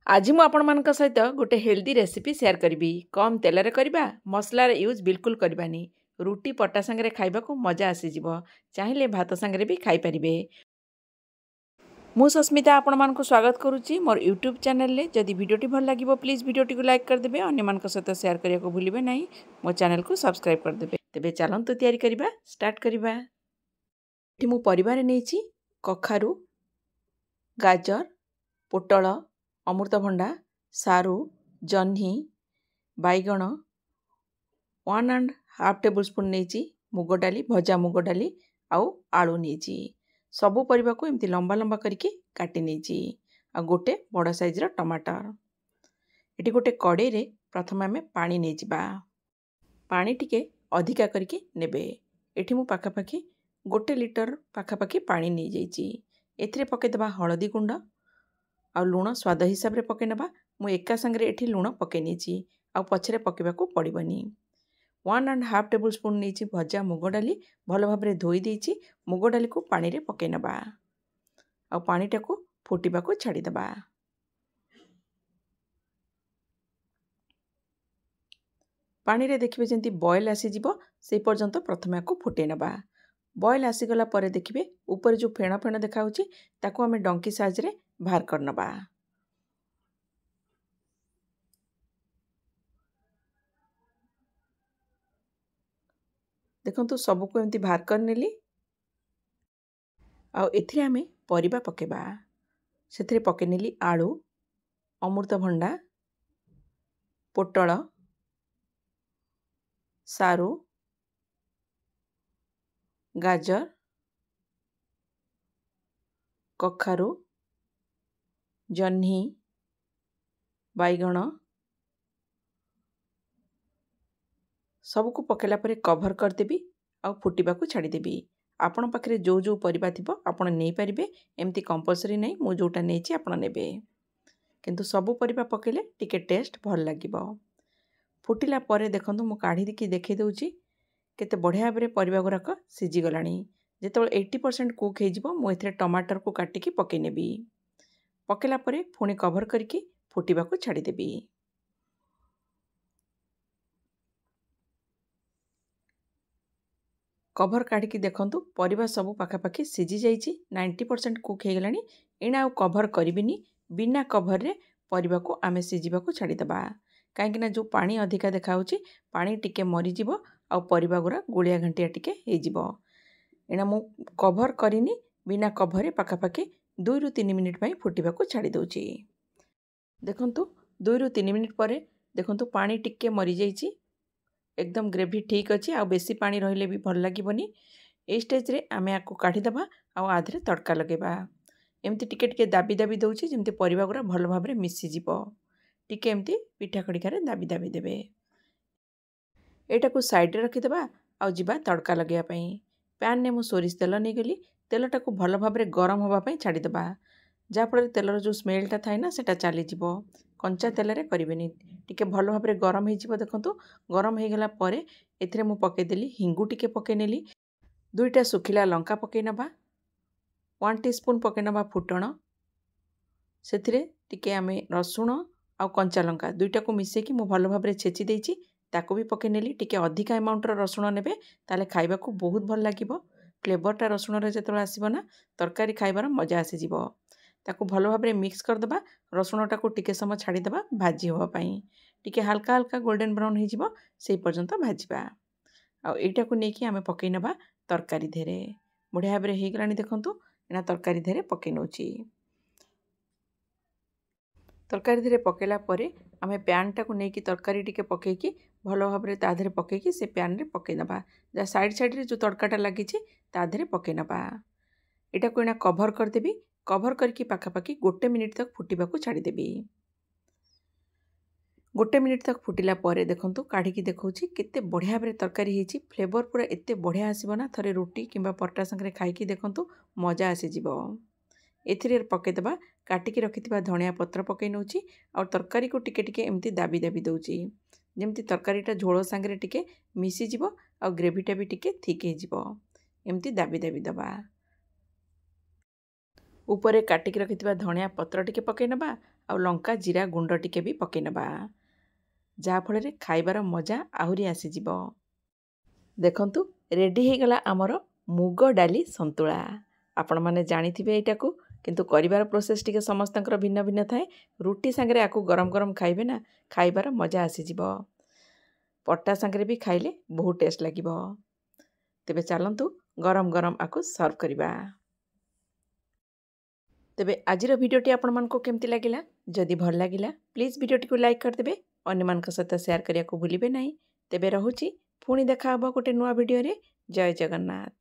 आज मु आपण सहित गोटे हेल्दी रेसिपी शेयर करी कम तेल करवा मसलार यूज बिल्कुल करवानी रुटी पटा सांगे खाइबा को मजा आसीज चाहिए भात सांगे भी खाईपारे। मु सस्मिता आपण मानक स्वागत करुच्ची मोर यूट्यूब चैनल रे। जदि वीडियोटी भल लगे प्लीज वीडियोटी को लाइक करदे अन्य मान सहित शेयर करने को भूलिए ना। मो चैनल को सब्सक्राइब करदे। तेबे चलंतु तैयारी करबा स्टार्ट करबा। एठी मु परिवार नेछि कखारु गाजर पोटल अमृतभंडा सारू जह्नी बैगण 1.5 टेबल स्पून नहीं मुग डाली भजा मुग डाली आउ आलू नहीं सबू परिबा को एमती लंबा लंबा करके काटी नहीं आ गोटे बड़ साइज रो टमाटर। एटी गोटे कड़े रे प्रथम आम पानी नहीं जा पानी टिके अधिका करके नेबे। एठी मु पाखापाखी गोटे लीटर पाखापाखी पानी नहीं जाइए। एथिरे पकेदबा हळदी गुंड आ लुण स्वाद हिसाब रे पके नबा। मु एका संगे एठी लुण पके नीची आ पछरे पकेबा को पड़िबनी। 1.5 टेबल स्पून नीची भजा मुग डाली भल भाबरे धोई देइची। मुग डाली को पानी रे पके नबा आ पानी टाको फुटिबा को छाड़ी दबा। पानी रे देखिबे जेंती बॉयल आसी जिवो सेई पर्यंत प्रथमे को फुटे नबा। बॉयल आसीगला परे देखिबे ऊपर जो फेण फेण देखाउची ताको आमे डंकी साइज रे बाहर करनबा। देखंतु सबको एमती बाहर कर नेली। आ एथिरे आमे परिबा पकेबा। सेथिरे पके नेली आलू अमृतभंडा पोटल सारू गाजर कखारु जह्नी बैगण सबको पकेला परे कभर करदेवी आ फुटिबा को छाड़देवी। आपण पाखरे जो जो परिबा थिबो आपण नै परिबे एमती कंपलसरी नै मु जोटा नैछि आपण नेबे किंतु सबु परिबा पकेले टिके टेस्ट भल लागिबो। फुटिला परे देखंतु मु काढी दिकी देखै दउची केते बढ़िया भाबरे परिबा गुराक सिझी गलानी। जेतेबेले 80% कुक हे जिवो मु एथिरे टमाटर को काटिकी पके नेबी। पकेला परे पुणी कभर करके फुटिबा को छाड़ी देबी। कभर काढ़ी देखंतु परिबा सबु पाखापाखी सिझी जाइछि 90% कुक हे गलानी। एना आउ कभर करिबिनी बिना कभर रे परिबा को आमे सिझिबा को छाड़ी दबा। काहेकि ना जो पानी अधिका देखा होछि पानी टिके मरी जिवो आ परिबा गुरा गुलिया घंटिया टिके हे जिवो। एना मु कभर करिनी बिना कभर रे पाखापाखी 2 रु 3 मिनिट पई फुटिबा को छाड़ी दउछि। देखंतु 2 रु 3 मिनिट परे देखंतु पानी टिके मरी जाइछि एकदम ग्रेवी ठीक अच्छी आ बेसी पानी रहिले भी भल लागिबनी। ए स्टेज रे आमे आको काढी दबा आ आधरे तड़का लगेबा। एमती टिके टिके दाबी दाबी दउछि जेमती परिबा गुरा भल भाबरे मिसी जिवो। टिके एमती पिठा खड़िका रे दाबी दाबी देबे। एटा को साइड रे रखि दबा आ जिबा तड़का लगेया पई। पैन ने मु सोरिष तेल नै गेली। तेलटा को भल भाबरे गरम होबा पई छाड़ी दबा। जा फल तेलर जो स्मेलटा थाए ना सेटा चली जिवो। कंचा तेल रे करिबेनी टिके भल भाबरे गरम हे जिवो। देखंतु गरम हे गला परे एथिरे मु पके देली हिंगु टिके पके नेली। दुईटा सुखिला लंका पके नबा 1 टीस्पून पके नबा फुटण। सेथिरे टिके आमे रसुण आ कंचा लंका दुईटा को मिसे कि मु भल भाबरे छेची देइची ताको भी पके नेली। टिके अधिका अमाउंट रो रसुण नेबे ताले खाइबा को बहुत भल लागिबो। फ्लेवरटा रसुण रे जेतले आसीबो ना तरकारी खाइबार मजा आसी जिवो। ताको भल भाबरे मिक्स कर दबा। रसुणटा को टिके समय छाड़ी दबा भाजी होबा पई। टिके हल्का हल्का गोल्डन ब्राउन हे जिवो सेई पर्यंत भाजीबा। आ एटा को नेकी आमे पके नबा तरकारी धेरे। बढ़िया भाबरे हे गलानी देखंतु एना तरकारी धेरे पके नउची। तरकारी धेरे पकेला परे आमे पैन टा को नेकी तरकारी टिके पकेकी भल भाबरे ता धेरे पकेकी से पैन रे पके नबा। जा साइड साइड रे जो तड़काटा लागिछि ता धेरे पके नबा। एटा को एना कभर कर देबी। कभर करके पाखापाखी 1 मिनिट तक फुटिबा को छाड़ी देबी। 1 मिनिट तक फुटिला परे देखंतु काढ़ी देखौछि केते बढ़िया भाबरे तरकारी हेछि। फ्लेवर पूरा एते बढ़िया आसीबो ना थरे रोटी किंबा परोटा संगे खाइकी देखंतु मजा आसी जिवो। एथिरे पके दबा काटिकी रखिथिबा धनिया पत्र पके नउछि और तरकारी को टिके टिके एमती दाबी दाबी दउछि जेमती तरकारीटा झोल संगे टिके मिसी जिवो और ग्रेवीटा भी टिके थिक हे जिवो। एमती दाबी दाबी दबा। उपरे काटिकी रखिथिबा धनिया पत्र टिके पके नबा ଆଉ ଲଙ୍କା ଜିରା ଗୁଣ୍ଡ ଟିକେ ବି ପକେଇ ନେବା, ଯାହାଫଳରେ ଖାଇବାର ମଜା ଆହୁରି ଆସିଯିବ। ଦେଖନ୍ତୁ ରେଡ଼ି ହେଇଗଲା ଆମର ମୁଗ ଡାଲି ସନ୍ତୁଳା। ଆପଣମାନେ ଜାଣିଥିବେ ଏଇଟାକୁ, କିନ୍ତୁ କରିବାର ପ୍ରୋସେସ୍ ଟିକେ ସମସ୍ତଙ୍କର ଭିନ୍ନ ଭିନ୍ନ ଥାଏ। ରୁଟି ସାଙ୍ଗରେ ଆକୁ ଗରମ ଗରମ ଖାଇବେ ନା, ଖାଇବାର ମଜା ଆସିଯିବ। ପଟା ସାଙ୍ଗରେ ବି ଖାଇଲେ ବହୁତ ଟେଷ୍ଟ ଲାଗିବ। ତେବେ ଚାଲନ୍ତୁ ଗରମ ଗରମ ଆକୁ ସର୍ଭ କରିବା। ତେବେ ଆଜିର ଭିଡ଼ିଓଟି ଆପଣମାନଙ୍କୁ କେମିତି ଲାଗିଲା? ଯଦି ଭଲ ଲାଗିଲା ପ୍ଲିଜ୍ ଭିଡ଼ିଓଟିକୁ ଲାଇକ୍ କରିଦେବେ, ଅନ୍ୟମାନଙ୍କ ସହିତ ସେୟାର କରିବାକୁ ଭୁଲିବେ ନାହିଁ। ତେବେ ରହୁଛି, ପୁଣି ଦେଖା ହେବ ଗୋଟେ ନୂଆ ଭିଡ଼ିଓରେ। ଜୟ ଜଗନ୍ନାଥ।